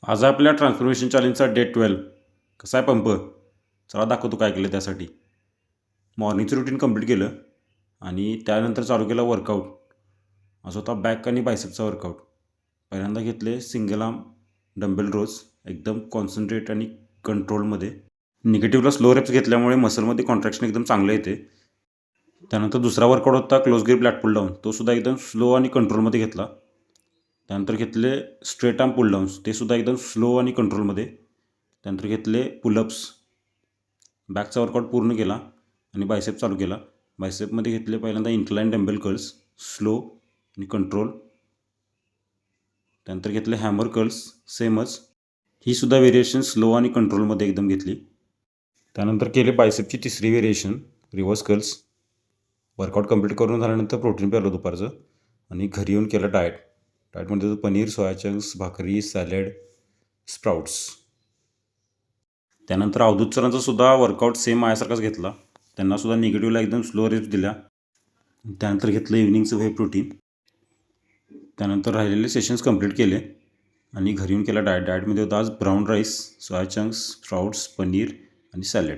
आज आपल्या transformation चॅलेंजचा day 12. कसा आहे पंप? चला दाखवतो काय केलं त्यासाठी. मॉर्निंगचं रुटीन कंप्लीट केलं आणि त्यानंतर चालू केला वर्कआउट. असं होता बॅक आणि बायसेपचा वर्कआउट. पहिल्यांदा घेतले सिंगल आर्म डंबेल रोज एकदम कॉन्सन्ट्रेट आणि कंट्रोलमध्ये. निगेटिव्हला स्लो रेप्स घेतल्यामुळे मसलमध्ये कॉन्ट्रॅक्शन एकदम चांगलं येते. त्यानंतर दुसरा वर्कआउट होता क्लोज ग्रिप लॅट पुल डाऊन. तो सुद्धा एकदम स्लो आणि कंट्रोलमध्ये घेतला. त्यानंतर घेतले स्ट्रेट आर्म पुल डाऊन्स. ते सुद्धा एकदम स्लो आणि कंट्रोलमध्ये. त्यानंतर घेतले पुलअप्स. बॅकचा वर्कआउट पूर्ण केला आणि बायसेप चालू केला. बायसेपमध्ये घेतले पहिल्यांदा इन्क्लाइन डंबेल कर्ल्स स्लो आणि कंट्रोल. त्यानंतर घेतले हॅमर कर्ल्स सेमच. ही सुद्धा व्हेरिएशन स्लो आणि कंट्रोलमध्ये एकदम घेतली. त्यानंतर केले बायसेपची तिसरी variation reverse curls. Workout complete करून झाल्यानंतर प्रोटीन प्यालो दुपारचं आणि घरी येऊन केलं डाएटमध्ये पनीर, सोया चंक्स, भाकरी, सॅलड, स्प्राउट्स. त्यानंतर अवधूत सरांचा सुद्धा वर्कआउट सेम माझ्यासारखाच घेतला. त्यांनासुद्धा निगेटिव्हला एकदम स्लो रेप्स दिल्या. त्यानंतर घेतलं इव्हिनिंगचं व्हे प्रोटीन. त्यानंतर राहिलेले सेशन्स कंप्लीट केले आणि घरी येऊन केला डाएटमध्ये होता आज brown rice, soya chunks, sprouts, paneer आणि सॅलड.